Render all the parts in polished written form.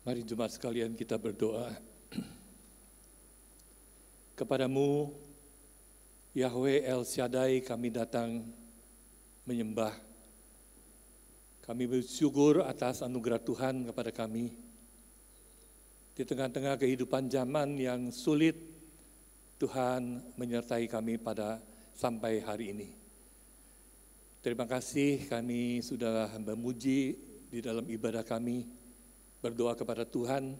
Mari jemaat sekalian kita berdoa. Kepadamu, Yahweh El Shaddai, kami datang menyembah. Kami bersyukur atas anugerah Tuhan kepada kami. Di tengah-tengah kehidupan zaman yang sulit, Tuhan menyertai kami sampai hari ini. Terima kasih kami sudah memuji di dalam ibadah kami, berdoa kepada Tuhan.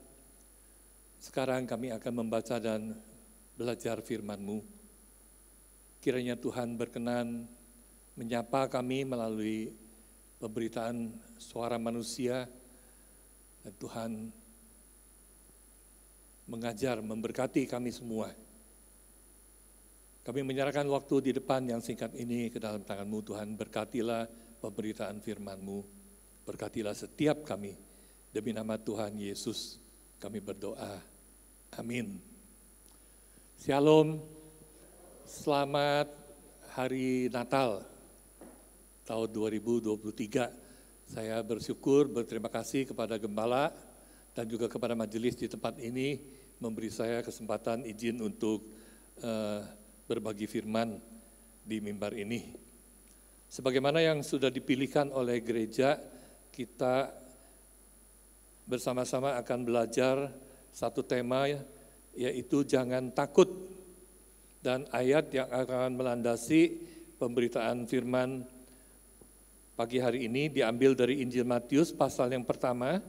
Sekarang kami akan membaca dan belajar firman-Mu. Kiranya Tuhan berkenan menyapa kami melalui pemberitaan suara manusia, dan Tuhan mengajar, memberkati kami semua. Kami menyerahkan waktu di depan yang singkat ini ke dalam tangan-Mu, Tuhan. Berkatilah pemberitaan firman-Mu, berkatilah setiap kami. Demi nama Tuhan Yesus kami berdoa. Amin. Shalom, selamat hari Natal tahun 2023. Saya bersyukur, berterima kasih kepada Gembala dan juga kepada majelis di tempat ini memberi saya kesempatan izin untuk berbagi firman di mimbar ini. Sebagaimana yang sudah dipilihkan oleh gereja, kita bersama-sama akan belajar satu tema, yaitu jangan takut. Dan ayat yang akan melandasi pemberitaan firman pagi hari ini diambil dari Injil Matius pasal yang pertama.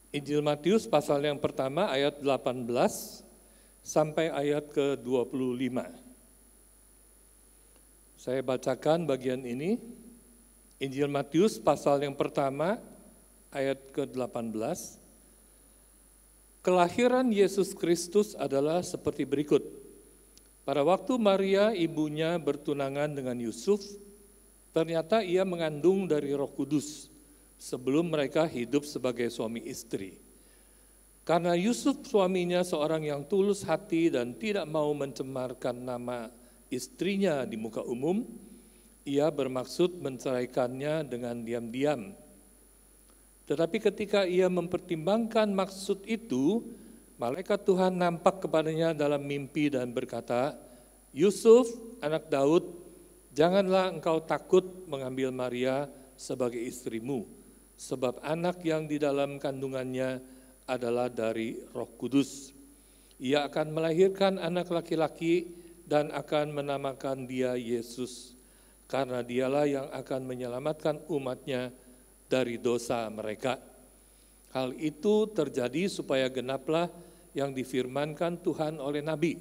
Injil Matius pasal yang pertama ayat 18 sampai ayat ke-25. Saya bacakan bagian ini. Injil Matius pasal yang pertama ayat ke-18. Kelahiran Yesus Kristus adalah seperti berikut. Pada waktu Maria ibunya bertunangan dengan Yusuf, ternyata ia mengandung dari Roh Kudus sebelum mereka hidup sebagai suami istri. Karena Yusuf suaminya seorang yang tulus hati dan tidak mau mencemarkan nama istrinya di muka umum, ia bermaksud menceraikannya dengan diam-diam. Tetapi ketika ia mempertimbangkan maksud itu, malaikat Tuhan nampak kepadanya dalam mimpi dan berkata, "Yusuf, anak Daud, janganlah engkau takut mengambil Maria sebagai istrimu, sebab anak yang di dalam kandungannya adalah dari Roh Kudus. Ia akan melahirkan anak laki-laki dan akan menamakan dia Yesus, karena dialah yang akan menyelamatkan umatnya dari dosa mereka. Hal itu terjadi supaya genaplah yang difirmankan Tuhan oleh Nabi.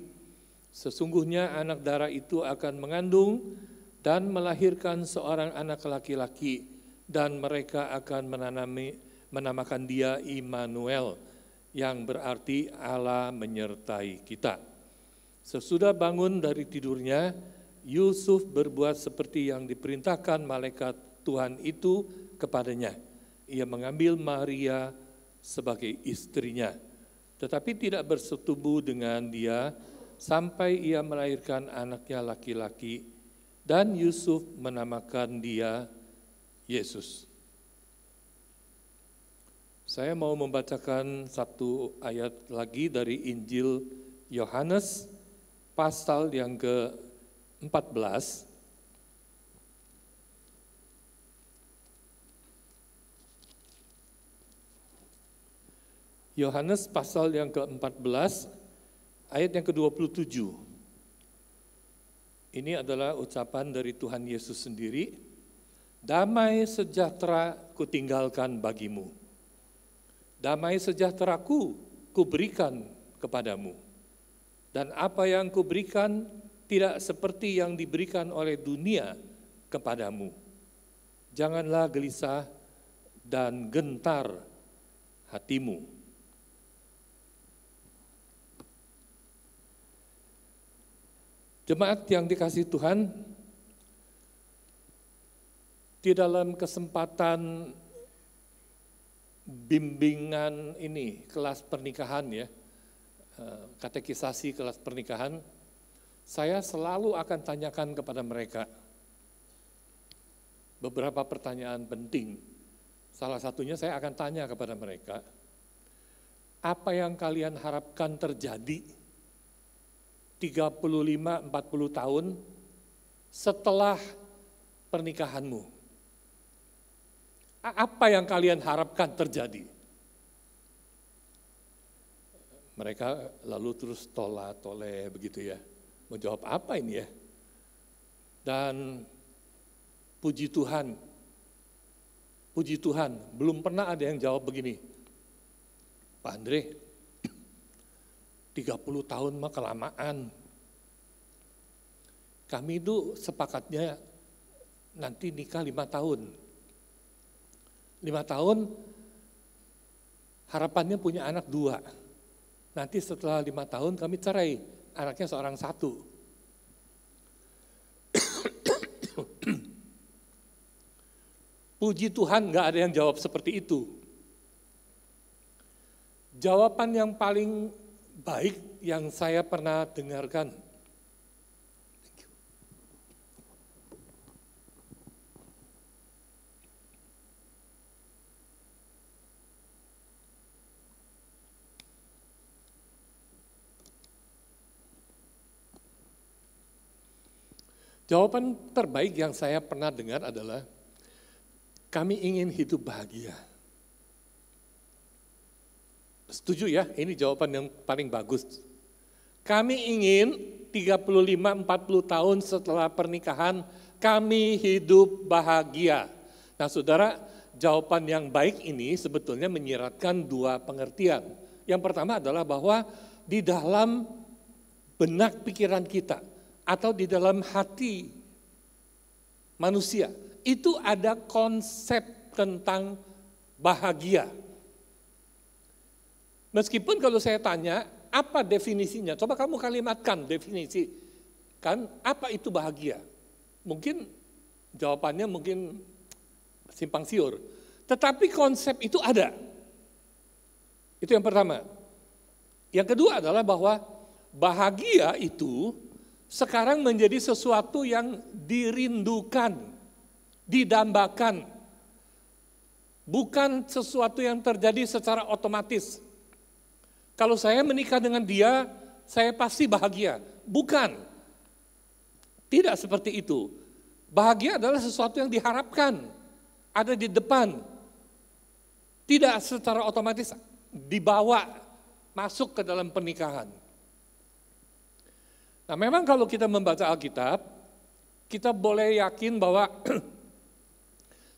Sesungguhnya anak darah itu akan mengandung dan melahirkan seorang anak laki-laki, dan mereka akan menamakan dia Immanuel, yang berarti Allah menyertai kita." Sesudah bangun dari tidurnya, Yusuf berbuat seperti yang diperintahkan malaikat Tuhan itu kepadanya. Ia mengambil Maria sebagai istrinya, tetapi tidak bersetubuh dengan dia sampai ia melahirkan anaknya laki-laki, dan Yusuf menamakan dia Yesus. Saya mau membacakan satu ayat lagi dari Injil Yohanes pasal yang ke-14. Yohanes pasal yang ke-14 ayat yang ke-27. Ini adalah ucapan dari Tuhan Yesus sendiri. "Damai sejahtera kutinggalkan bagimu. Damai sejahteraku kuberikan kepadamu. Dan apa yang kuberikan tidak seperti yang diberikan oleh dunia kepadamu. Janganlah gelisah dan gentar hatimu." Jemaat yang dikasihi Tuhan, di dalam kesempatan bimbingan ini, kelas pernikahan ya, katekisasi kelas pernikahan, saya selalu akan tanyakan kepada mereka beberapa pertanyaan penting. Salah satunya saya akan tanya kepada mereka, apa yang kalian harapkan terjadi 35-40 tahun setelah pernikahanmu? Apa yang kalian harapkan terjadi? Mereka lalu terus toleh begitu ya. Mau jawab apa ini ya? Dan puji Tuhan, belum pernah ada yang jawab begini. Pak Andre, 30 tahun mah kelamaan. Kami itu sepakatnya nanti nikah 5 tahun. 5 tahun harapannya punya anak 2. Nanti setelah 5 tahun kami cerai, anaknya seorang 1. Puji Tuhan gak ada yang jawab seperti itu. Jawaban yang paling baik yang saya pernah dengarkan, jawaban terbaik yang saya pernah dengar adalah, kami ingin hidup bahagia. Setuju ya, ini jawaban yang paling bagus. Kami ingin 35-40 tahun setelah pernikahan, kami hidup bahagia. Nah saudara, jawaban yang baik ini sebetulnya menyiratkan 2 pengertian. Yang pertama adalah bahwa di dalam benak pikiran kita, atau di dalam hati manusia, itu ada konsep tentang bahagia. Meskipun kalau saya tanya, apa definisinya? Coba kamu kalimatkan definisi. Kan, apa itu bahagia? Mungkin jawabannya mungkin simpang siur. Tetapi konsep itu ada. Itu yang pertama. Yang kedua adalah bahwa bahagia itu sekarang menjadi sesuatu yang dirindukan, didambakan. Bukan sesuatu yang terjadi secara otomatis. Kalau saya menikah dengan dia, saya pasti bahagia. Bukan. Tidak seperti itu. Bahagia adalah sesuatu yang diharapkan, ada di depan. Tidak secara otomatis dibawa masuk ke dalam pernikahan. Nah memang kalau kita membaca Alkitab, kita boleh yakin bahwa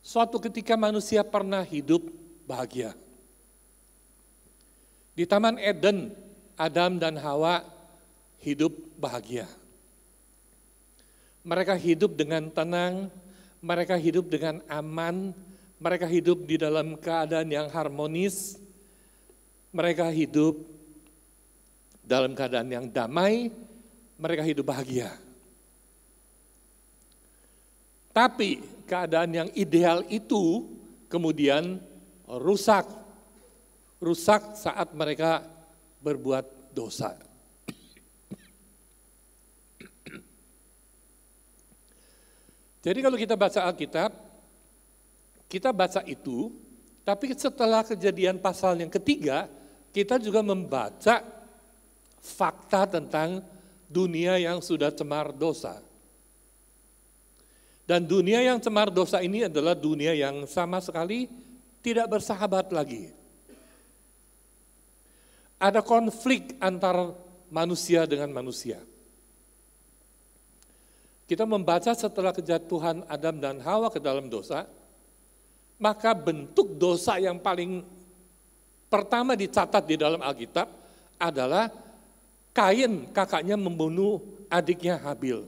suatu ketika manusia pernah hidup bahagia. Di Taman Eden, Adam dan Hawa hidup bahagia. Mereka hidup dengan tenang, mereka hidup dengan aman, mereka hidup di dalam keadaan yang harmonis, mereka hidup dalam keadaan yang damai, mereka hidup bahagia. Tapi keadaan yang ideal itu kemudian rusak saat mereka berbuat dosa. Jadi kalau kita baca Alkitab, kita baca itu, tapi setelah kejadian pasal yang ketiga, kita juga membaca fakta tentang dunia yang sudah cemar dosa. Dan dunia yang cemar dosa ini adalah dunia yang sama sekali tidak bersahabat lagi. Ada konflik antar manusia dengan manusia. Kita membaca setelah kejatuhan Adam dan Hawa ke dalam dosa, maka bentuk dosa yang paling pertama dicatat di dalam Alkitab adalah Kain, kakaknya membunuh adiknya Habil.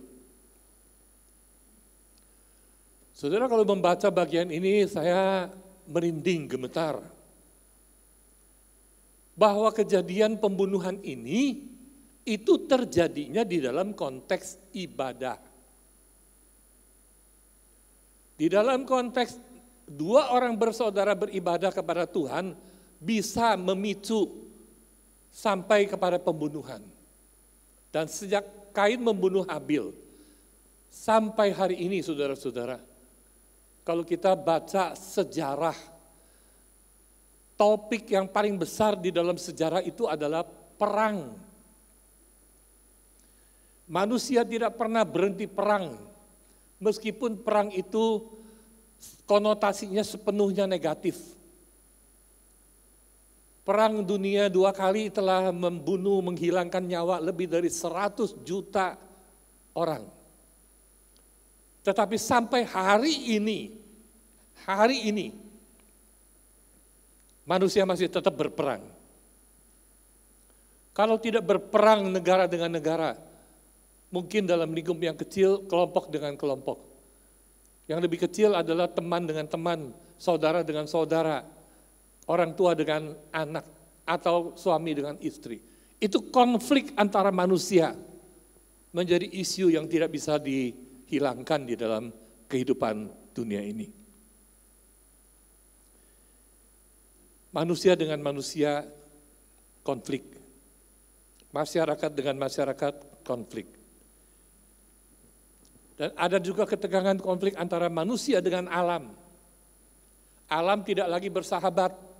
Saudara, kalau membaca bagian ini saya merinding, gemetar. Bahwa kejadian pembunuhan ini itu terjadinya di dalam konteks ibadah. Di dalam konteks 2 orang bersaudara beribadah kepada Tuhan bisa memicu sampai kepada pembunuhan. Dan sejak Kain membunuh Habil, sampai hari ini saudara-saudara, kalau kita baca sejarah, topik yang paling besar di dalam sejarah itu adalah perang. Manusia tidak pernah berhenti perang, meskipun perang itu konotasinya sepenuhnya negatif. Perang dunia 2 kali telah membunuh, menghilangkan nyawa lebih dari 100 juta orang. Tetapi sampai hari ini, manusia masih tetap berperang. Kalau tidak berperang negara dengan negara, mungkin dalam lingkup yang kecil, kelompok dengan kelompok. Yang lebih kecil adalah teman dengan teman, saudara dengan saudara, orang tua dengan anak, atau suami dengan istri. Itu konflik antara manusia menjadi isu yang tidak bisa dihilangkan di dalam kehidupan dunia ini. Manusia dengan manusia konflik. Masyarakat dengan masyarakat konflik. Dan ada juga ketegangan konflik antara manusia dengan alam. Alam tidak lagi bersahabat.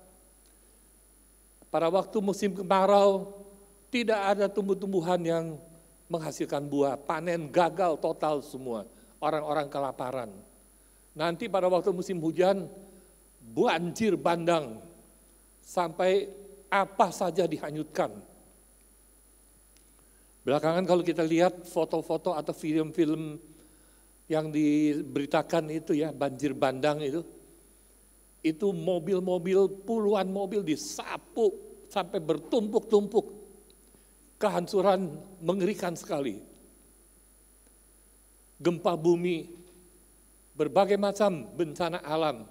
Pada waktu musim kemarau, tidak ada tumbuh-tumbuhan yang menghasilkan buah. Panen gagal total semua. Orang-orang kelaparan. Nanti pada waktu musim hujan, banjir bandang. Sampai apa saja dihanyutkan. Belakangan kalau kita lihat foto-foto atau film-film yang diberitakan itu ya, banjir bandang itu mobil-mobil, puluhan mobil disapu sampai bertumpuk-tumpuk. Kehancuran mengerikan sekali. Gempa bumi, berbagai macam bencana alam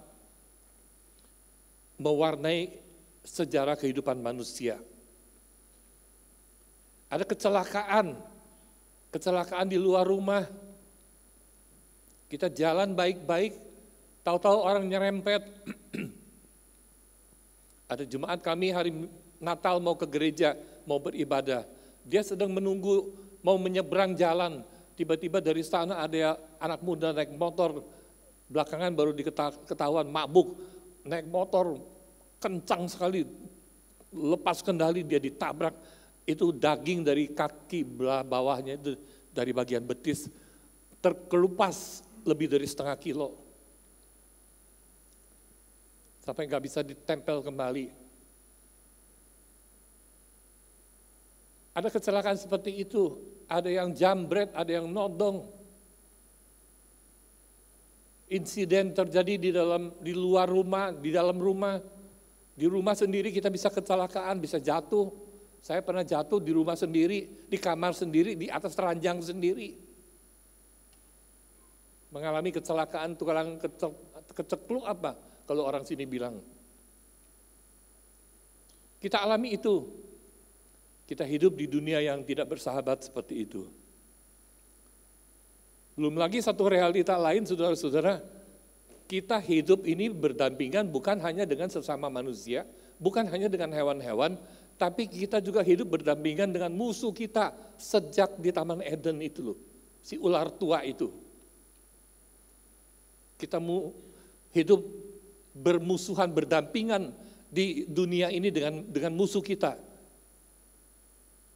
mewarnai sejarah kehidupan manusia. Ada kecelakaan di luar rumah. Kita jalan baik-baik, tahu-tahu orang nyerempet. Ada jemaat kami hari Natal mau ke gereja, mau beribadah. Dia sedang menunggu, mau menyeberang jalan. Tiba-tiba dari sana ada anak muda naik motor, belakangan baru diketahuan mabuk, naik motor kencang sekali, lepas kendali dia ditabrak. Itu daging dari kaki belah bawahnya, itu dari bagian betis, terkelupas lebih dari 1,5 kilo. Sampai nggak bisa ditempel kembali. Ada kecelakaan seperti itu, ada yang jambret, ada yang nodong. Insiden terjadi di luar rumah, di dalam rumah. Di rumah sendiri kita bisa kecelakaan, bisa jatuh. Saya pernah jatuh di rumah sendiri, di kamar sendiri, di atas ranjang sendiri. Mengalami kecelakaan, tukang kecekluk apa? Kalau orang sini bilang. Kita alami itu. Kita hidup di dunia yang tidak bersahabat seperti itu. Belum lagi satu realita lain, saudara-saudara. Kita hidup ini berdampingan bukan hanya dengan sesama manusia, bukan hanya dengan hewan-hewan, tapi kita juga hidup berdampingan dengan musuh kita sejak di Taman Eden itu loh. Si ular tua itu. Kita hidup bermusuhan, berdampingan di dunia ini dengan musuh kita.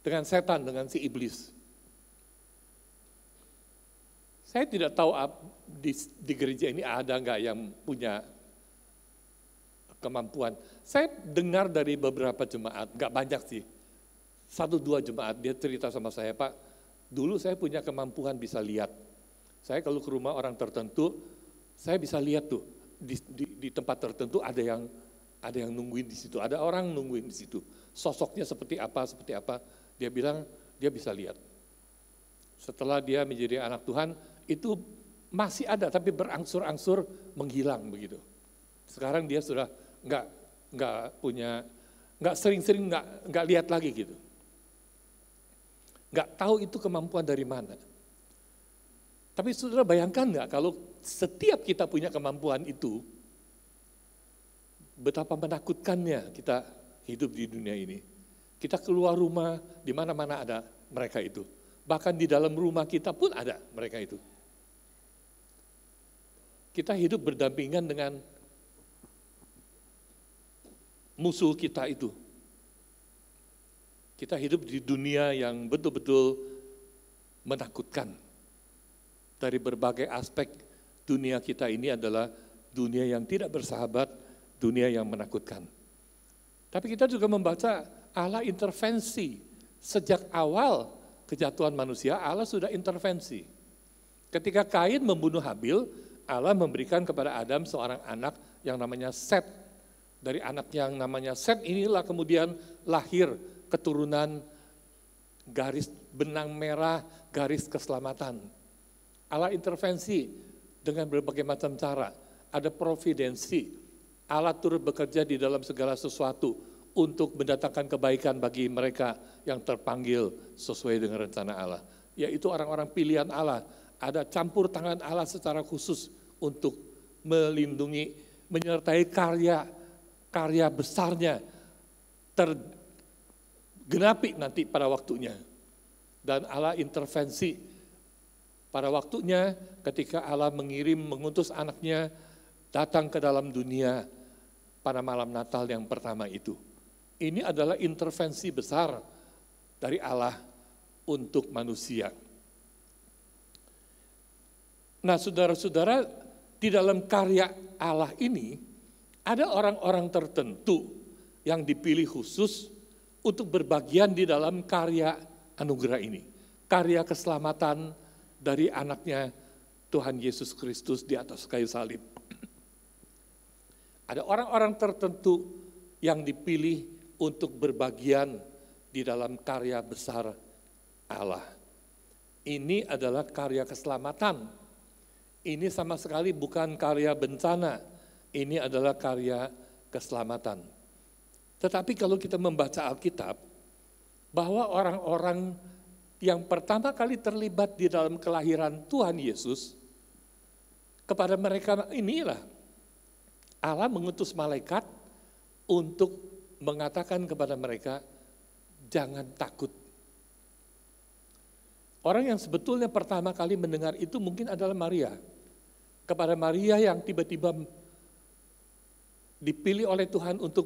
Dengan setan, dengan si iblis. Saya tidak tahu di gereja ini ada enggak yang punya kemampuan. Saya dengar dari beberapa jemaat, enggak banyak sih. 1-2 jemaat, dia cerita sama saya, Pak, dulu saya punya kemampuan bisa lihat. Saya kalau ke rumah orang tertentu, saya bisa lihat tuh, di tempat tertentu ada yang nungguin di situ, ada orang nungguin di situ. Sosoknya seperti apa, dia bilang dia bisa lihat. Setelah dia menjadi anak Tuhan, itu masih ada tapi berangsur-angsur menghilang begitu. Sekarang dia sudah nggak sering-sering nggak lihat lagi gitu. Nggak tahu itu kemampuan dari mana. Tapi saudara bayangkan nggak kalau setiap kita punya kemampuan itu, betapa menakutkannya kita hidup di dunia ini. Kita keluar rumah, di mana-mana ada mereka itu. Bahkan di dalam rumah kita pun ada mereka itu. Kita hidup berdampingan dengan musuh kita itu. Kita hidup di dunia yang betul-betul menakutkan. Dari berbagai aspek dunia kita ini adalah dunia yang tidak bersahabat, dunia yang menakutkan. Tapi kita juga membaca Allah intervensi. Sejak awal kejatuhan manusia, Allah sudah intervensi. Ketika Kain membunuh Habil, Allah memberikan kepada Adam seorang anak yang namanya Set. Dari anak yang namanya Set inilah kemudian lahir keturunan garis benang merah, garis keselamatan. Allah intervensi dengan berbagai macam cara. Ada providensi. Allah turut bekerja di dalam segala sesuatu untuk mendatangkan kebaikan bagi mereka yang terpanggil sesuai dengan rencana Allah. Yaitu orang-orang pilihan Allah. Ada campur tangan Allah secara khusus untuk melindungi, menyertai karya besarnya tergenapi nanti pada waktunya. Dan Allah intervensi pada waktunya ketika Allah mengutus anaknya datang ke dalam dunia pada malam Natal yang pertama itu. Ini adalah intervensi besar dari Allah untuk manusia. Nah, saudara-saudara, di dalam karya Allah ini ada orang-orang tertentu yang dipilih khusus untuk berbagian di dalam karya anugerah ini. Karya keselamatan dari anaknya Tuhan Yesus Kristus di atas kayu salib. Ada orang-orang tertentu yang dipilih untuk berbagian di dalam karya besar Allah. Ini adalah karya keselamatan. Ini sama sekali bukan karya bencana. Ini adalah karya keselamatan. Tetapi kalau kita membaca Alkitab, bahwa orang-orang yang pertama kali terlibat di dalam kelahiran Tuhan Yesus, kepada mereka inilah Allah mengutus malaikat untuk mengatakan kepada mereka, jangan takut. Orang yang sebetulnya pertama kali mendengar itu mungkin adalah Maria. Kepada Maria yang tiba-tiba dipilih oleh Tuhan untuk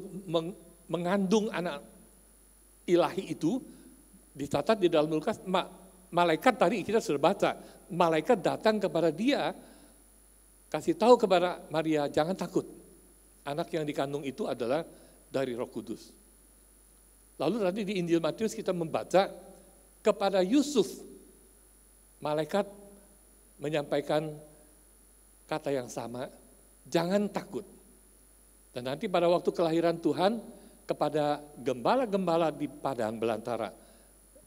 mengandung anak ilahi itu, dicatat di dalam Lukas, malaikat tadi kita sudah baca, malaikat datang kepada dia, kasih tahu kepada Maria, jangan takut. Anak yang dikandung itu adalah dari Roh Kudus. Lalu tadi di Injil Matius kita membaca kepada Yusuf, malaikat menyampaikan kata yang sama, jangan takut. Dan nanti pada waktu kelahiran Tuhan, kepada gembala-gembala di padang belantara,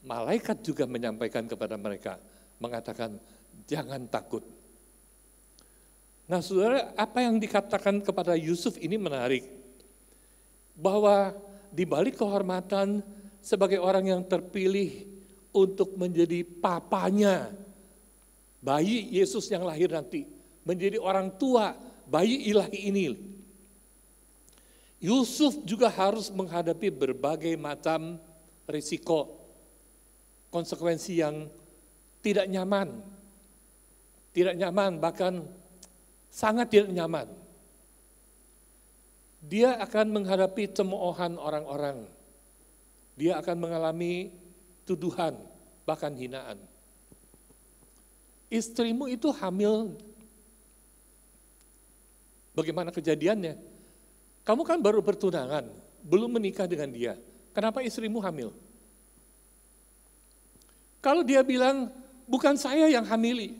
malaikat juga menyampaikan kepada mereka, mengatakan jangan takut. Nah saudara, apa yang dikatakan kepada Yusuf ini menarik. Bahwa di balik kehormatan sebagai orang yang terpilih untuk menjadi papanya bayi Yesus yang lahir nanti, menjadi orang tua bayi ilahi ini, Yusuf juga harus menghadapi berbagai macam risiko, konsekuensi yang tidak nyaman, bahkan sangat tidak nyaman. Dia akan menghadapi cemoohan orang-orang. Dia akan mengalami tuduhan, bahkan hinaan. Istrimu itu hamil. Bagaimana kejadiannya? Kamu kan baru bertunangan, belum menikah dengan dia. Kenapa istrimu hamil? Kalau dia bilang, bukan saya yang hamili,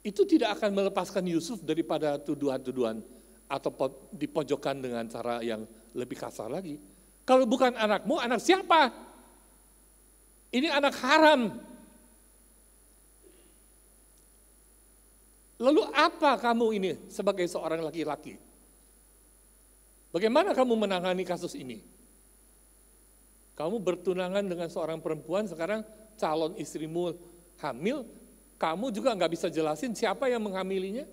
itu tidak akan melepaskan Yusuf daripada tuduhan-tuduhan atau dipojokkan dengan cara yang lebih kasar lagi. Kalau bukan anakmu, anak siapa? Ini anak haram. Lalu apa kamu ini sebagai seorang laki-laki? Bagaimana kamu menangani kasus ini? Kamu bertunangan dengan seorang perempuan, sekarang calon istrimu hamil, kamu juga nggak bisa jelasin siapa yang menghamilinya?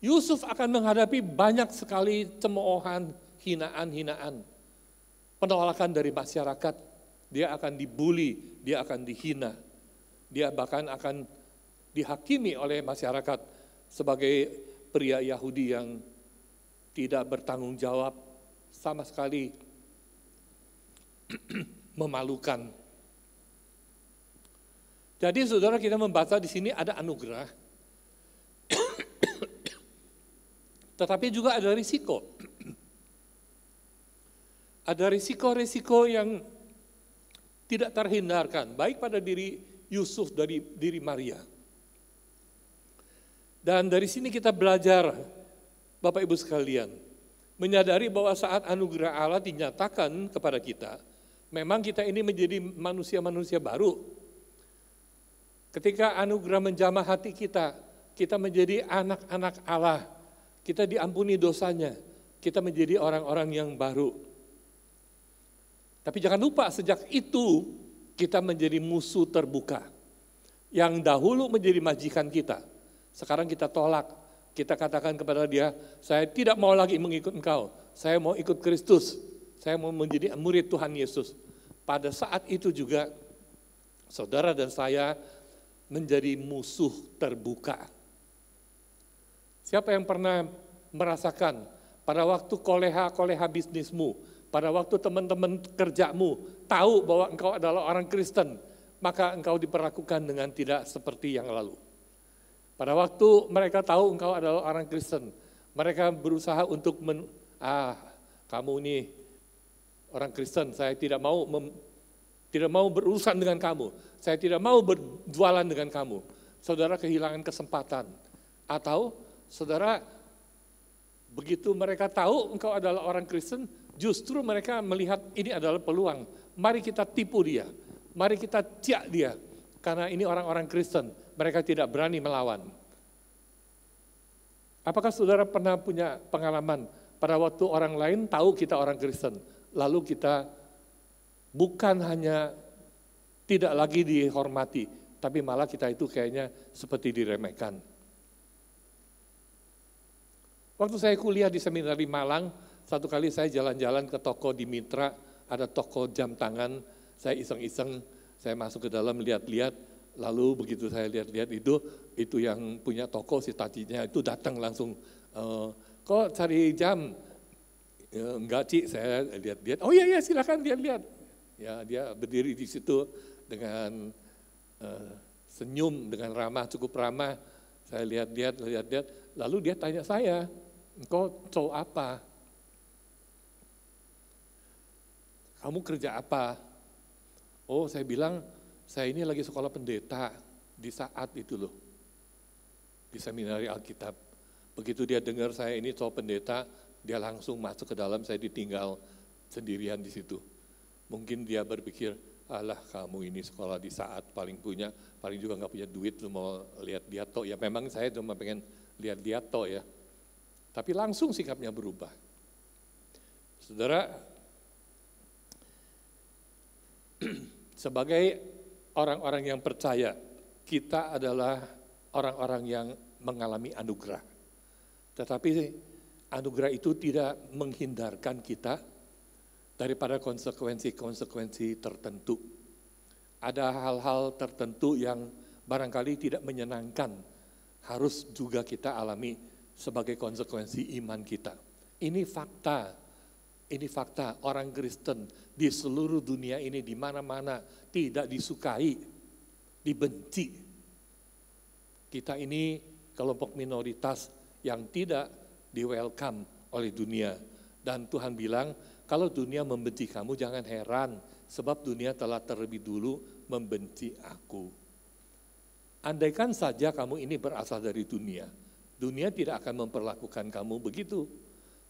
Yusuf akan menghadapi banyak sekali cemoohan, hinaan-hinaan. penolakan dari masyarakat, dia akan dibully, dia akan dihina, dia bahkan akan dihakimi oleh masyarakat sebagai pria Yahudi yang tidak bertanggung jawab, sama sekali memalukan. Jadi saudara, kita membaca di sini ada anugerah, tetapi juga ada risiko. Ada risiko-risiko yang tidak terhindarkan, baik pada diri Yusuf, dari diri Maria. Dan dari sini kita belajar, Bapak Ibu sekalian, menyadari bahwa saat anugerah Allah dinyatakan kepada kita, memang kita ini menjadi manusia-manusia baru. Ketika anugerah menjamah hati kita, kita menjadi anak-anak Allah, kita diampuni dosanya, kita menjadi orang-orang yang baru. Tapi jangan lupa, sejak itu kita menjadi musuh terbuka. Yang dahulu menjadi majikan kita, sekarang kita tolak. Kita katakan kepada dia, saya tidak mau lagi mengikut engkau, saya mau ikut Kristus, saya mau menjadi murid Tuhan Yesus. Pada saat itu juga, saudara dan saya menjadi musuh terbuka. Siapa yang pernah merasakan pada waktu koleha-koleha bisnismu, pada waktu teman-teman kerjamu tahu bahwa engkau adalah orang Kristen, maka engkau diperlakukan dengan tidak seperti yang lalu. Pada waktu mereka tahu engkau adalah orang Kristen, mereka berusaha untuk kamu ini orang Kristen, saya tidak mau berurusan dengan kamu, saya tidak mau berjualan dengan kamu. Saudara kehilangan kesempatan. Atau saudara, begitu mereka tahu engkau adalah orang Kristen, justru mereka melihat ini adalah peluang. Mari kita tipu dia, mari kita ciak dia, karena ini orang-orang Kristen, mereka tidak berani melawan. Apakah saudara pernah punya pengalaman pada waktu orang lain tahu kita orang Kristen, lalu kita bukan hanya tidak lagi dihormati, tapi malah kita itu kayaknya seperti diremehkan. Waktu saya kuliah di seminari Malang, satu kali saya jalan-jalan ke toko di Mitra, ada toko jam tangan, saya iseng-iseng, saya masuk ke dalam lihat-lihat, lalu begitu saya lihat-lihat itu yang punya toko, si tacinya itu datang langsung, kok cari jam? Ya, enggak Ci, saya lihat-lihat, oh iya silakan lihat-lihat. Ya, dia berdiri di situ dengan senyum, dengan ramah, cukup ramah, saya lihat-lihat, lalu dia tanya saya, engkau cowok apa? Kamu kerja apa? Oh, saya bilang, saya ini lagi sekolah pendeta di saat itu loh, di seminari Alkitab. Begitu dia dengar saya ini cowok pendeta, dia langsung masuk ke dalam, saya ditinggal sendirian di situ. Mungkin dia berpikir, alah kamu ini sekolah di saat paling juga nggak punya duit, lu mau lihat dia toh. Ya memang saya cuma pengen lihat dia toh ya. Tapi langsung sikapnya berubah. Saudara, sebagai orang-orang yang percaya, kita adalah orang-orang yang mengalami anugerah. Tetapi anugerah itu tidak menghindarkan kita daripada konsekuensi-konsekuensi tertentu. Ada hal-hal tertentu yang barangkali tidak menyenangkan, harus juga kita alami sebagai konsekuensi iman kita. Ini fakta orang Kristen di seluruh dunia ini, di mana-mana tidak disukai, dibenci. Kita ini kelompok minoritas yang tidak di-welcome oleh dunia. Dan Tuhan bilang, kalau dunia membenci kamu jangan heran, sebab dunia telah terlebih dulu membenci aku. Andaikan saja kamu ini berasal dari dunia, dunia tidak akan memperlakukan kamu begitu.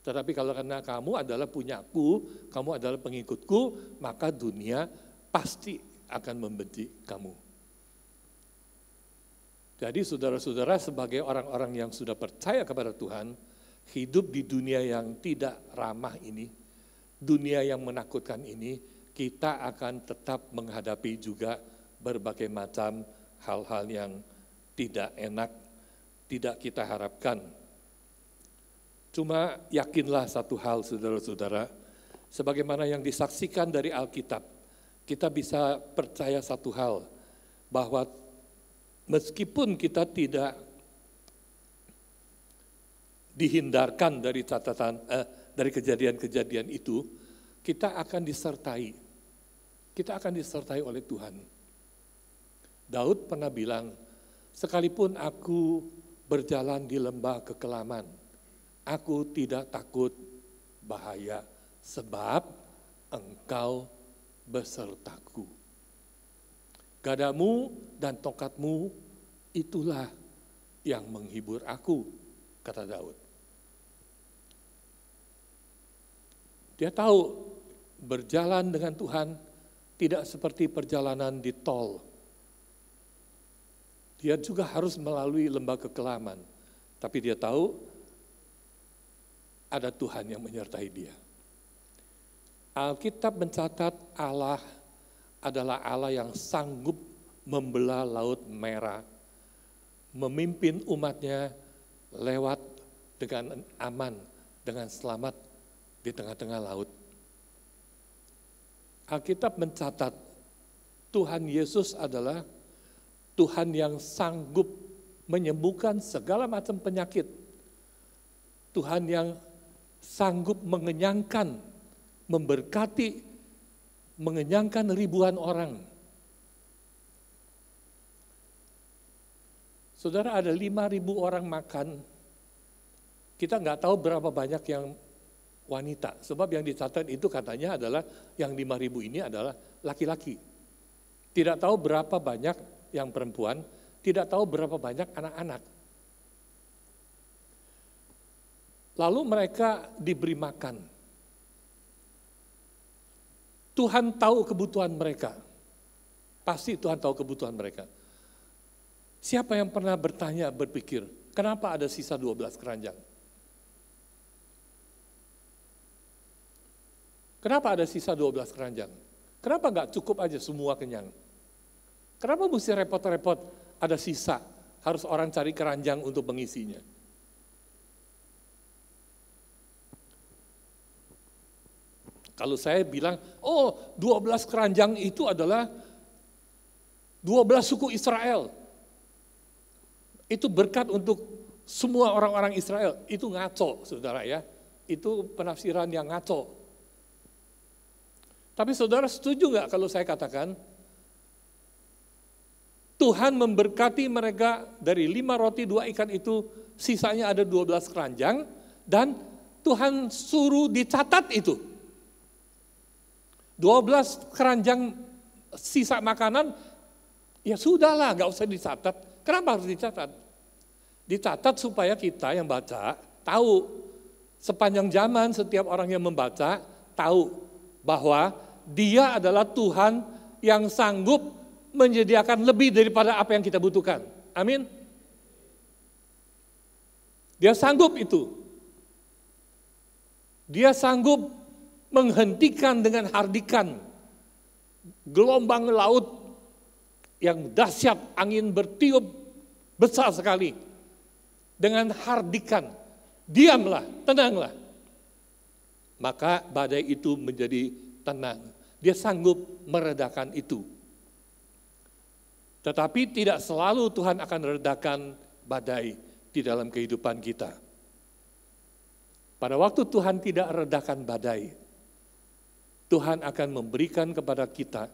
Tetapi kalau karena kamu adalah punyaku, kamu adalah pengikutku, maka dunia pasti akan membenci kamu. Jadi saudara-saudara, sebagai orang-orang yang sudah percaya kepada Tuhan, hidup di dunia yang tidak ramah ini, dunia yang menakutkan ini, kita akan tetap menghadapi juga berbagai macam hal-hal yang tidak enak, tidak kita harapkan. Cuma yakinlah satu hal saudara-saudara, Sebagaimana yang disaksikan dari Alkitab, kita bisa percaya satu hal, bahwa meskipun kita tidak dihindarkan dari dari kejadian-kejadian itu, kita akan disertai oleh Tuhan. Daud pernah bilang, sekalipun aku berjalan di lembah kekelaman, aku tidak takut bahaya, sebab Engkau besertaku. Gadamu dan tongkatmu itulah yang menghibur aku, kata Daud. Dia tahu berjalan dengan Tuhan tidak seperti perjalanan di tol. Dia juga harus melalui lembah kekelaman, tapi dia tahu ada Tuhan yang menyertai dia. Alkitab mencatat Allah adalah Allah yang sanggup membelah Laut Merah, memimpin umatnya lewat dengan aman, dengan selamat di tengah-tengah laut. Alkitab mencatat Tuhan Yesus adalah Tuhan yang sanggup menyembuhkan segala macam penyakit. Tuhan yang sanggup mengenyangkan, memberkati, mengenyangkan ribuan orang. Saudara, ada 5.000 orang makan, kita nggak tahu berapa banyak yang wanita. Sebab yang dicatat itu katanya adalah yang 5.000 ini adalah laki-laki. Tidak tahu berapa banyak yang perempuan, tidak tahu berapa banyak anak-anak. Lalu mereka diberi makan. Tuhan tahu kebutuhan mereka. Pasti Tuhan tahu kebutuhan mereka. Siapa yang pernah bertanya, berpikir, kenapa ada sisa 12 keranjang? Kenapa ada sisa 12 keranjang? Kenapa nggak cukup aja semua kenyang? Kenapa mesti repot-repot ada sisa, harus orang cari keranjang untuk mengisinya? Kalau saya bilang, 12 keranjang itu adalah 12 suku Israel. Itu berkat untuk semua orang-orang Israel. Itu ngaco, saudara ya. Itu penafsiran yang ngaco. Tapi saudara setuju nggak kalau saya katakan, Tuhan memberkati mereka dari 5 roti 2 ikan itu, sisanya ada 12 keranjang, dan Tuhan suruh dicatat itu. 12 keranjang sisa makanan, ya sudahlah, nggak usah dicatat. Kenapa harus dicatat? Dicatat supaya kita yang baca tahu, sepanjang zaman setiap orang yang membaca tahu bahwa Dia adalah Tuhan yang sanggup menyediakan lebih daripada apa yang kita butuhkan. Amin. Dia sanggup itu. Dia sanggup menghentikan dengan hardikan gelombang laut yang dahsyat, angin bertiup besar sekali. Dengan hardikan, diamlah, tenanglah. Maka badai itu menjadi tenang. Dia sanggup meredakan itu. Tetapi tidak selalu Tuhan akan meredakan badai di dalam kehidupan kita. Pada waktu Tuhan tidak redakan badai, Tuhan akan memberikan kepada kita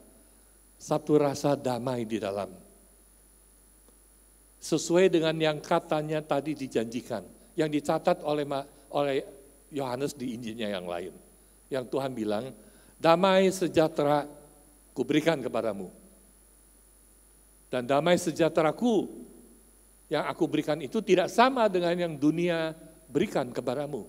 satu rasa damai di dalam. Sesuai dengan yang katanya tadi dijanjikan, yang dicatat oleh Yohanes di Injilnya yang lain. Yang Tuhan bilang, damai sejahtera kuberikan kepadamu. Dan damai sejahteraku yang aku berikan itu tidak sama dengan yang dunia berikan kepadamu.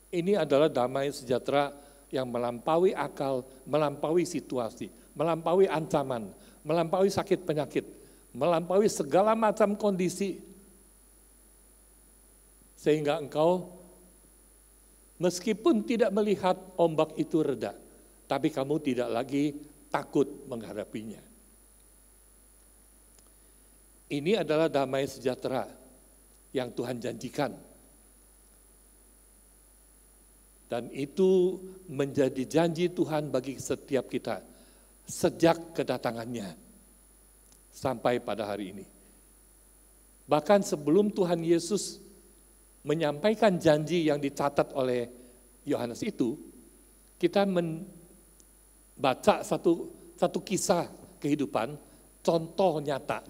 Ini adalah damai sejahtera yang melampaui akal, melampaui situasi, melampaui ancaman, melampaui sakit penyakit, melampaui segala macam kondisi. Sehingga engkau meskipun tidak melihat ombak itu reda, tapi kamu tidak lagi takut menghadapinya. Ini adalah damai sejahtera yang Tuhan janjikan. Dan itu menjadi janji Tuhan bagi setiap kita sejak kedatangannya sampai pada hari ini. Bahkan sebelum Tuhan Yesus menyampaikan janji yang dicatat oleh Yohanes itu, kita membaca satu kisah kehidupan, contoh nyata.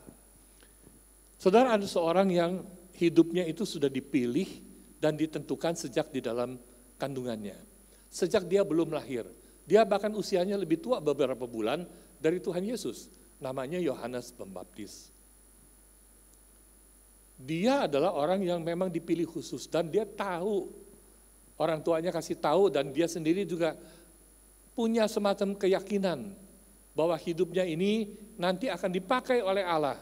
Saudara, ada seorang yang hidupnya itu sudah dipilih dan ditentukan sejak di dalam kandungannya. Sejak dia belum lahir. Dia bahkan usianya lebih tua beberapa bulan dari Tuhan Yesus. Namanya Yohanes Pembaptis. Dia adalah orang yang memang dipilih khusus dan dia tahu, orang tuanya kasih tahu dan dia sendiri juga punya semacam keyakinan bahwa hidupnya ini nanti akan dipakai oleh Allah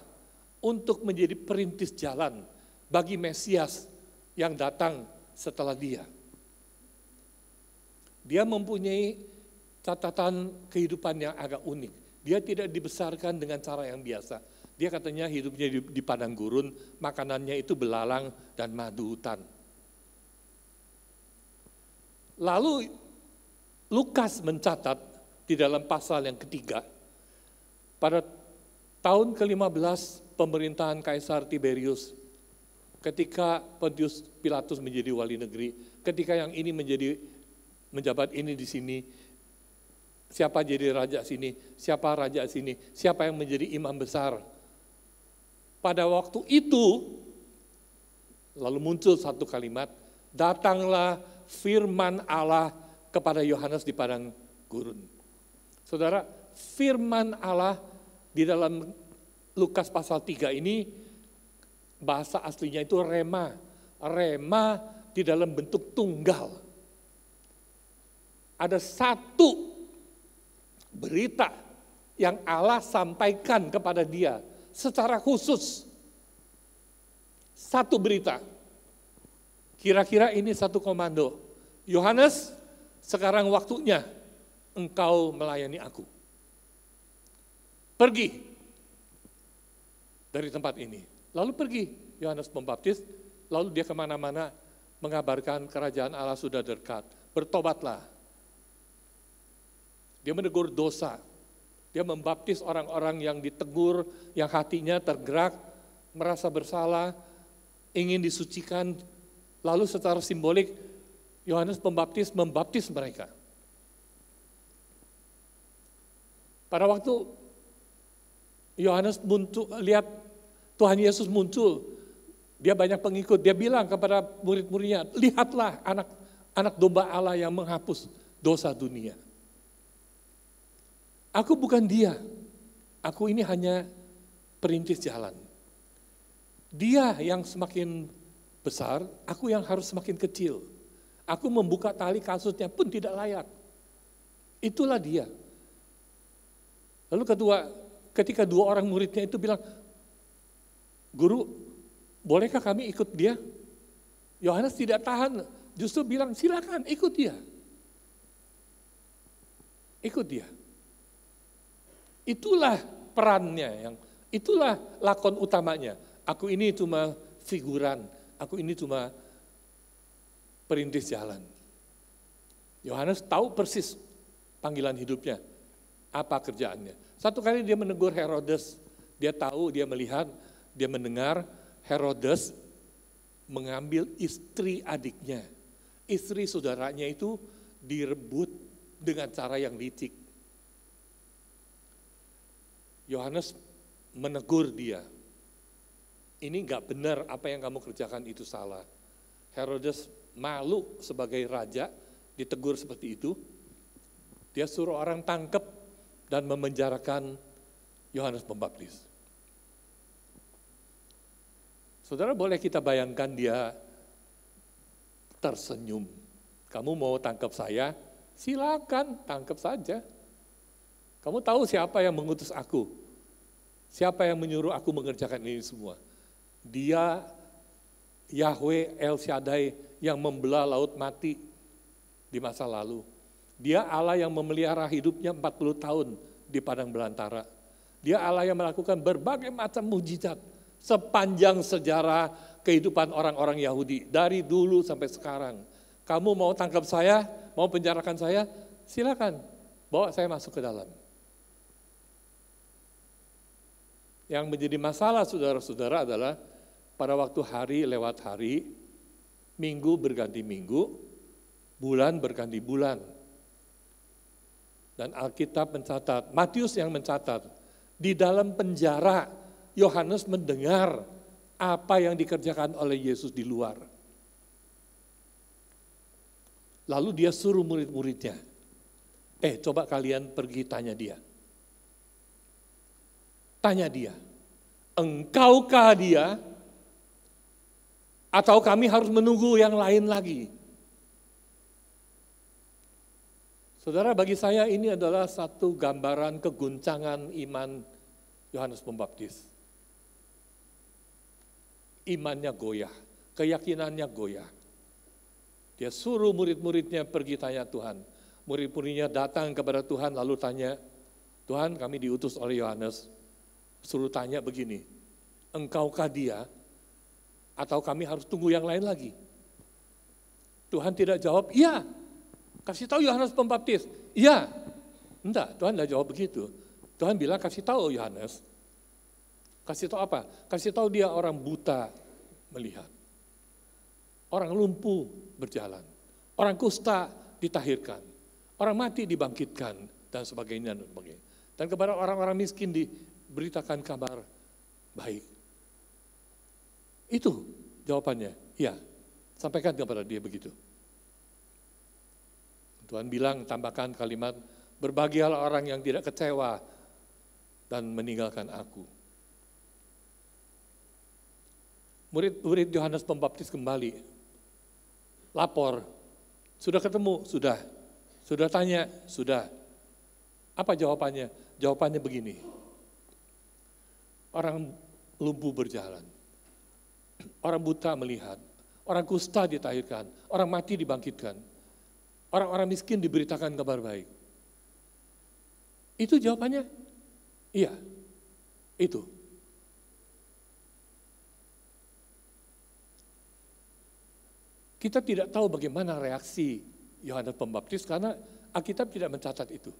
untuk menjadi perintis jalan bagi Mesias yang datang setelah dia. Dia mempunyai catatan kehidupan yang agak unik. Dia tidak dibesarkan dengan cara yang biasa. Dia katanya hidupnya di padang gurun, makanannya itu belalang dan madu hutan. Lalu Lukas mencatat di dalam pasal yang ketiga, pada tahun ke-15 pemerintahan Kaisar Tiberius, ketika Pontius Pilatus menjadi wali negeri, ketika yang ini menjabat ini di sini, siapa jadi raja sini, siapa raja sini, siapa yang menjadi imam besar. Pada waktu itu, lalu muncul satu kalimat, datanglah firman Allah kepada Yohanes di padang gurun. Saudara, firman Allah di dalam Lukas pasal 3 ini, bahasa aslinya itu rema. Rema di dalam bentuk tunggal. Ada satu berita yang Allah sampaikan kepada dia secara khusus. Satu berita. Kira-kira ini satu komando. Yohanes, sekarang waktunya engkau melayani aku. Pergi dari tempat ini. Lalu pergi Yohanes Pembaptis, lalu dia kemana-mana mengabarkan kerajaan Allah sudah dekat. Bertobatlah. Dia menegur dosa. Dia membaptis orang-orang yang ditegur, yang hatinya tergerak, merasa bersalah, ingin disucikan. Lalu secara simbolik, Yohanes Pembaptis membaptis mereka. Pada waktu Yohanes lihat Tuhan Yesus muncul, dia banyak pengikut, dia bilang kepada murid-muridnya, lihatlah anak domba Allah yang menghapus dosa dunia. Aku bukan dia, aku ini hanya perintis jalan. Dia yang semakin besar, aku yang harus semakin kecil. Aku membuka tali kasutnya pun tidak layak. Itulah dia. Lalu ketika dua orang muridnya itu bilang, Guru, bolehkah kami ikut dia? Yohanes tidak tahan, justru bilang silakan ikut dia. Ikut dia. Itulah perannya, itulah lakon utamanya. Aku ini cuma figuran, aku ini cuma perintis jalan. Yohanes tahu persis panggilan hidupnya, apa kerjaannya. Satu kali dia menegur Herodes, dia tahu, dia melihat, dia mendengar Herodes mengambil istri adiknya. Istri saudaranya itu direbut dengan cara yang licik. Yohanes menegur dia. Ini enggak benar, apa yang kamu kerjakan itu salah. Herodes malu sebagai raja, ditegur seperti itu. Dia suruh orang tangkap dan memenjarakan Yohanes Pembaptis. Saudara, boleh kita bayangkan dia tersenyum. Kamu mau tangkap saya? Silakan, tangkap saja. Kamu tahu siapa yang mengutus aku? Siapa yang menyuruh aku mengerjakan ini semua? Dia Yahweh El Shaddai yang membelah laut mati di masa lalu. Dia Allah yang memelihara hidupnya 40 tahun di padang belantara. Dia Allah yang melakukan berbagai macam mujizat sepanjang sejarah kehidupan orang-orang Yahudi. Dari dulu sampai sekarang. Kamu mau tangkap saya, mau penjarakan saya, silakan, bawa saya masuk ke dalam. Yang menjadi masalah saudara-saudara adalah pada waktu hari lewat hari, minggu berganti minggu, bulan berganti bulan. Dan Alkitab mencatat, Matius yang mencatat, di dalam penjara Yohanes mendengar apa yang dikerjakan oleh Yesus di luar. Lalu dia suruh murid-muridnya, coba kalian pergi tanya dia. Tanya dia, engkaukah dia? Atau kami harus menunggu yang lain lagi? Saudara, bagi saya ini adalah satu gambaran keguncangan iman Yohanes Pembaptis. Imannya goyah, keyakinannya goyah. Dia suruh murid-muridnya pergi tanya Tuhan. Murid-muridnya datang kepada Tuhan lalu tanya, Tuhan, kami diutus oleh Yohanes, suruh tanya begini, engkaukah dia? Atau kami harus tunggu yang lain lagi? Tuhan tidak jawab, iya. Kasih tahu Yohanes Pembaptis, iya. Enggak, Tuhan tidak jawab begitu. Tuhan bilang kasih tahu Yohanes. Kasih tahu apa? Kasih tahu dia orang buta melihat. Orang lumpuh berjalan. Orang kusta ditahirkan. Orang mati dibangkitkan dan sebagainya. Dan kepada orang-orang miskin diberitakan kabar baik. Itu jawabannya, ya. Sampaikan kepada dia begitu. Tuhan bilang, tambahkan kalimat, berbahagialah orang yang tidak kecewa dan meninggalkan aku. Murid-murid Yohanes Pembaptis kembali, lapor, sudah ketemu, sudah. Sudah tanya, sudah. Apa jawabannya? Jawabannya begini, orang lumpuh berjalan, orang buta melihat, orang kusta ditahirkan, orang mati dibangkitkan, orang-orang miskin diberitakan kabar baik. Itu jawabannya? Iya, itu. Kita tidak tahu bagaimana reaksi Yohanes Pembaptis karena Alkitab tidak mencatat itu.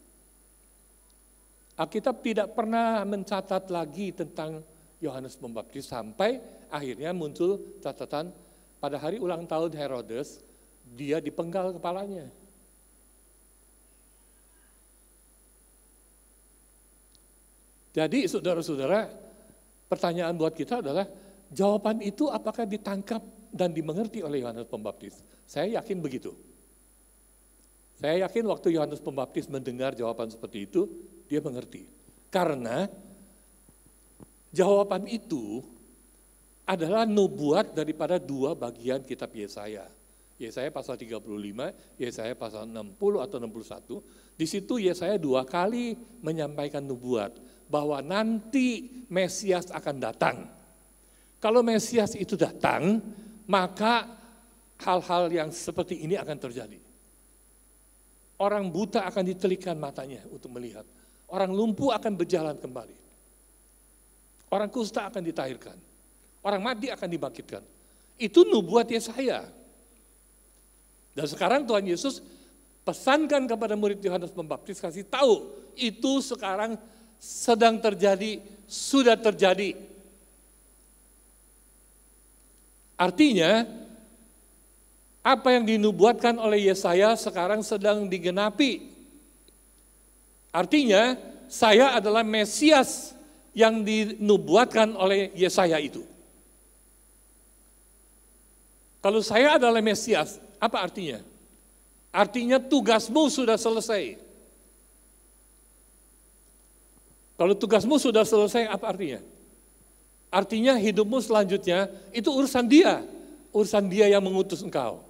Alkitab tidak pernah mencatat lagi tentang Yohanes Pembaptis sampai akhirnya muncul catatan pada hari ulang tahun Herodes, dia dipenggal kepalanya. Jadi saudara-saudara, pertanyaan buat kita adalah, jawaban itu apakah ditangkap dan dimengerti oleh Yohanes Pembaptis? Saya yakin begitu. Saya yakin waktu Yohanes Pembaptis mendengar jawaban seperti itu, dia mengerti. Karena jawaban itu adalah nubuat daripada dua bagian kitab Yesaya. Yesaya pasal 35, Yesaya pasal 60 atau 61. Di situ Yesaya dua kali menyampaikan nubuat bahwa nanti Mesias akan datang. Kalau Mesias itu datang, maka hal-hal yang seperti ini akan terjadi. Orang buta akan ditelikan matanya untuk melihat. Orang lumpuh akan berjalan kembali. Orang kusta akan ditahirkan. Orang mati akan dibangkitkan. Itu nubuat Yesaya. Dan sekarang Tuhan Yesus pesankan kepada murid Yohanes Pembaptis, kasih tahu, itu sekarang sedang terjadi, sudah terjadi. Artinya, apa yang dinubuatkan oleh Yesaya sekarang sedang digenapi. Artinya, saya adalah Mesias yang dinubuatkan oleh Yesaya itu. Kalau saya adalah Mesias, apa artinya? Artinya tugasmu sudah selesai. Kalau tugasmu sudah selesai, apa artinya? Artinya hidupmu selanjutnya itu urusan dia yang mengutus engkau.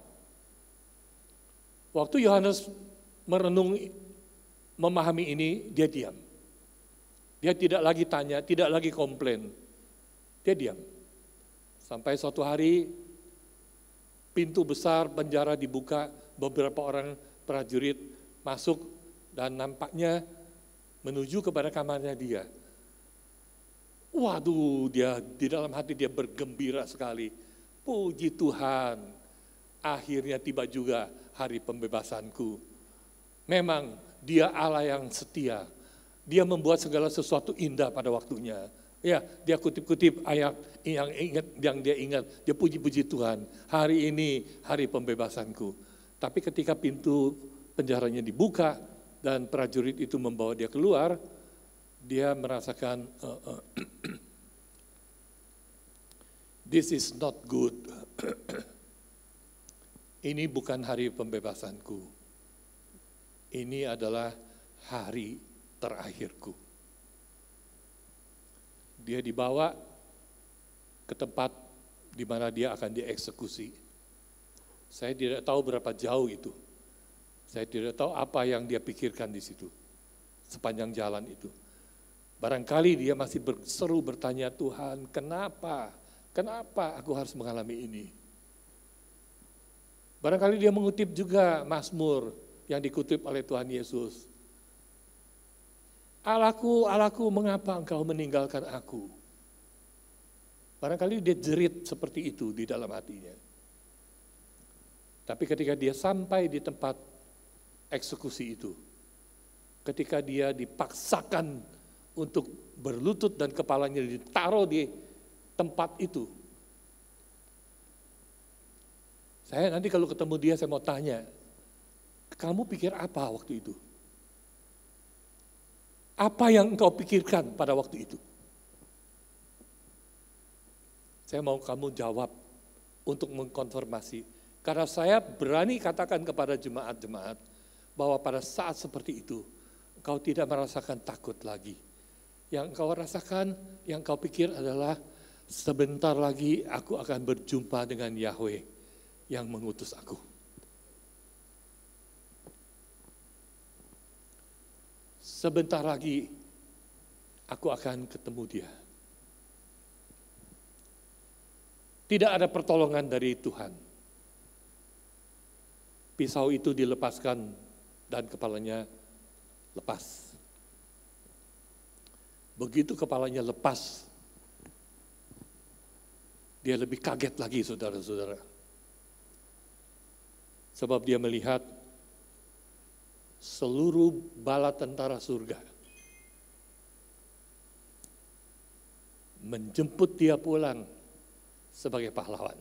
Waktu Yohanes merenung, memahami ini, dia diam. Dia tidak lagi tanya, tidak lagi komplain. Dia diam. Sampai suatu hari, pintu besar penjara dibuka, beberapa orang prajurit masuk dan nampaknya menuju kepada kamarnya dia. Waduh, dia di dalam hati dia bergembira sekali. Puji Tuhan, akhirnya tiba juga hari pembebasanku. Memang dia Allah yang setia. Dia membuat segala sesuatu indah pada waktunya. Ya, dia kutip-kutip ayat yang dia ingat. Dia puji-puji Tuhan. Hari ini hari pembebasanku. Tapi ketika pintu penjaranya dibuka dan prajurit itu membawa dia keluar, dia merasakan this is not good. Ini bukan hari pembebasanku. Ini adalah hari terakhirku. Dia dibawa ke tempat di mana dia akan dieksekusi. Saya tidak tahu berapa jauh itu. Saya tidak tahu apa yang dia pikirkan di situ, sepanjang jalan itu. Barangkali dia masih berseru bertanya, Tuhan, kenapa aku harus mengalami ini? Barangkali dia mengutip juga Mazmur yang dikutip oleh Tuhan Yesus. Allahku, Allahku, mengapa engkau meninggalkan aku? Barangkali dia jerit seperti itu di dalam hatinya. Tapi ketika dia sampai di tempat eksekusi itu, ketika dia dipaksakan untuk berlutut dan kepalanya ditaruh di tempat itu, saya nanti kalau ketemu dia saya mau tanya, kamu pikir apa waktu itu? Apa yang engkau pikirkan pada waktu itu? Saya mau kamu jawab untuk mengkonfirmasi. Karena saya berani katakan kepada jemaat-jemaat bahwa pada saat seperti itu, engkau tidak merasakan takut lagi. Yang engkau rasakan, yang engkau pikir adalah sebentar lagi aku akan berjumpa dengan Yahweh yang mengutus aku. Sebentar lagi aku akan ketemu dia. Tidak ada pertolongan dari Tuhan. Pisau itu dilepaskan dan kepalanya lepas. Begitu kepalanya lepas, dia lebih kaget lagi saudara-saudara. Sebab dia melihat seluruh bala tentara surga menjemput dia pulang sebagai pahlawan.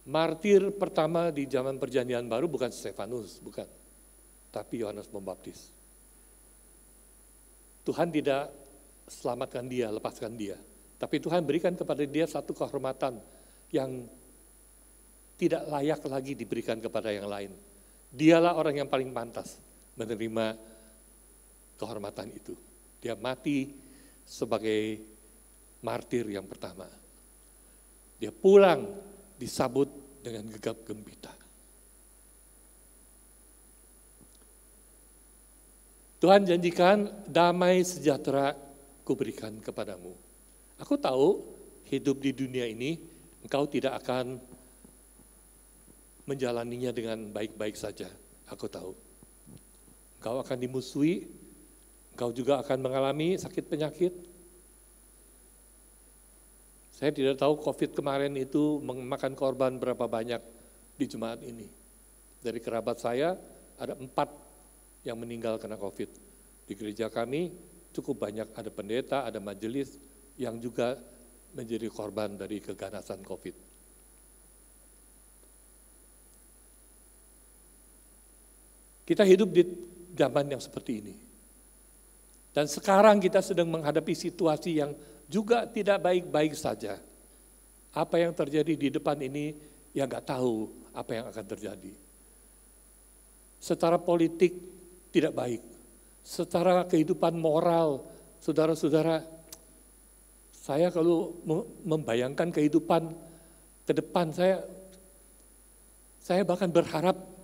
Martir pertama di zaman Perjanjian Baru bukan Stefanus, bukan, tapi Yohanes Pembaptis. Tuhan tidak selamatkan dia, lepaskan dia, tapi Tuhan berikan kepada dia satu kehormatan yang tidak layak lagi diberikan kepada yang lain. Dialah orang yang paling pantas menerima kehormatan itu. Dia mati sebagai martir yang pertama. Dia pulang disambut dengan gegap gempita. Tuhan janjikan damai sejahtera kuberikan kepadamu. Aku tahu hidup di dunia ini engkau tidak akan menjalaninya dengan baik-baik saja, aku tahu. Engkau akan dimusuhi, engkau juga akan mengalami sakit penyakit. Saya tidak tahu COVID kemarin itu memakan korban berapa banyak di jemaat ini. Dari kerabat saya ada 4 yang meninggal karena COVID. Di gereja kami cukup banyak, ada pendeta, ada majelis yang juga menjadi korban dari keganasan COVID. Kita hidup di zaman yang seperti ini. Dan sekarang kita sedang menghadapi situasi yang juga tidak baik-baik saja. Apa yang terjadi di depan ini, ya nggak tahu apa yang akan terjadi. Secara politik tidak baik. Secara kehidupan moral, saudara-saudara, saya kalau membayangkan kehidupan ke depan, saya bahkan berharap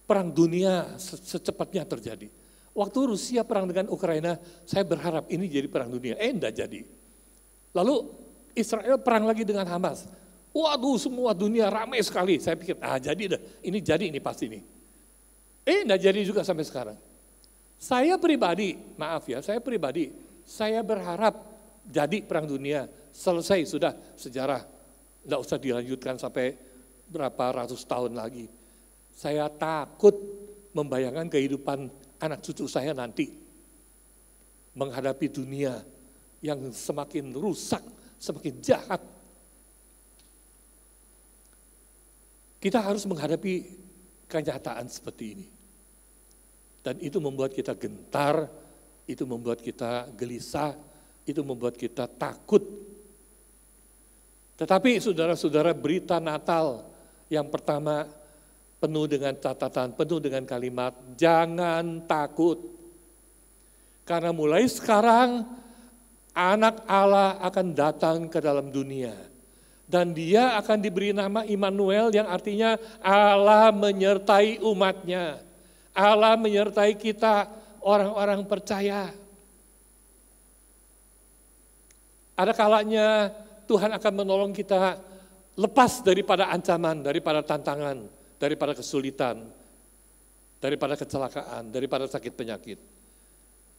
perang dunia secepatnya terjadi. Waktu Rusia perang dengan Ukraina, saya berharap ini jadi perang dunia. Enggak jadi. Lalu Israel perang lagi dengan Hamas. Waduh, semua dunia ramai sekali. Saya pikir, jadi dah. Ini pasti ini. Enggak jadi juga sampai sekarang. Saya pribadi, saya berharap jadi perang dunia selesai sudah sejarah. Tidak usah dilanjutkan sampai berapa ratus tahun lagi. Saya takut membayangkan kehidupan anak cucu saya nanti. Menghadapi dunia yang semakin rusak, semakin jahat. Kita harus menghadapi kenyataan seperti ini. Dan itu membuat kita gentar, itu membuat kita gelisah, itu membuat kita takut. Tetapi saudara-saudara, berita Natal yang pertama penuh dengan catatan, penuh dengan kalimat, jangan takut. Karena mulai sekarang anak Allah akan datang ke dalam dunia. Dan dia akan diberi nama Immanuel yang artinya Allah menyertai umatnya. Allah menyertai kita orang-orang percaya. Ada kalanya Tuhan akan menolong kita lepas daripada ancaman, daripada tantangan, daripada kesulitan, daripada kecelakaan, daripada sakit penyakit.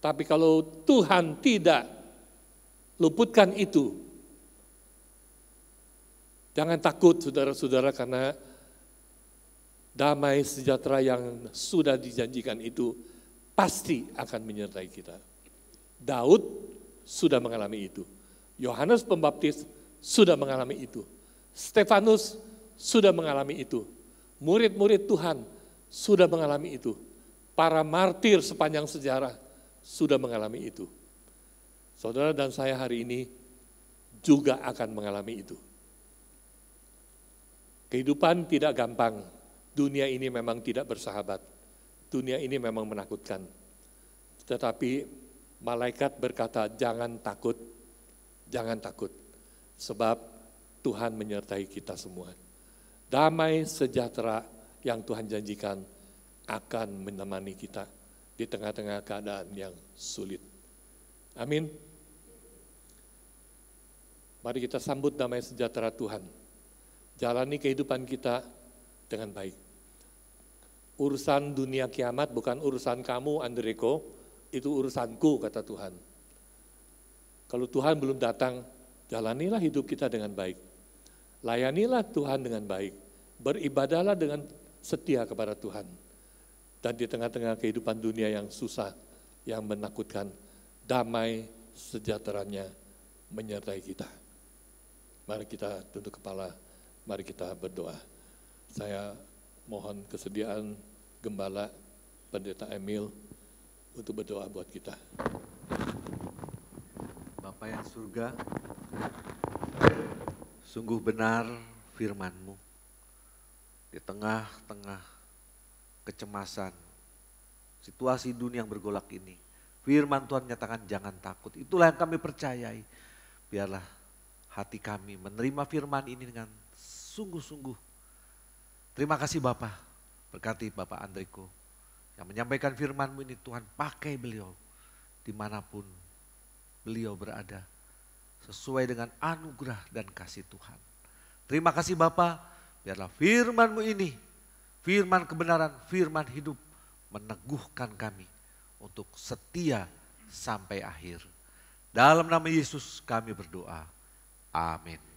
Tapi kalau Tuhan tidak luputkan itu, jangan takut saudara-saudara, karena damai sejahtera yang sudah dijanjikan itu pasti akan menyertai kita. Daud sudah mengalami itu. Yohanes Pembaptis sudah mengalami itu. Stefanus sudah mengalami itu. Murid-murid Tuhan sudah mengalami itu. Para martir sepanjang sejarah sudah mengalami itu. Saudara dan saya hari ini juga akan mengalami itu. Kehidupan tidak gampang. Dunia ini memang tidak bersahabat. Dunia ini memang menakutkan. Tetapi malaikat berkata, jangan takut, jangan takut. Sebab Tuhan menyertai kita semua. Damai sejahtera yang Tuhan janjikan akan menemani kita di tengah-tengah keadaan yang sulit. Amin. Mari kita sambut damai sejahtera Tuhan. Jalani kehidupan kita dengan baik. Urusan dunia kiamat bukan urusan kamu, Andreko, itu urusanku, kata Tuhan. Kalau Tuhan belum datang, jalanilah hidup kita dengan baik. Layanilah Tuhan dengan baik. Beribadahlah dengan setia kepada Tuhan. Dan di tengah-tengah kehidupan dunia yang susah, yang menakutkan, damai sejahteranya menyertai kita. Mari kita tunduk kepala, mari kita berdoa. Saya mohon kesediaan Gembala Pendeta Emil untuk berdoa buat kita. Bapa yang surga, sungguh benar firman-Mu. Di tengah-tengah kecemasan, situasi dunia yang bergolak ini, firman Tuhan nyatakan jangan takut. Itulah yang kami percayai. Biarlah hati kami menerima firman ini dengan sungguh-sungguh. Terima kasih Bapak, berkati Bapak Andreko yang menyampaikan firman-Mu ini. Tuhan pakai beliau dimanapun beliau berada sesuai dengan anugerah dan kasih Tuhan. Terima kasih Bapak, biarlah firman-Mu ini, firman kebenaran, firman hidup meneguhkan kami untuk setia sampai akhir. Dalam nama Yesus kami berdoa. Amin.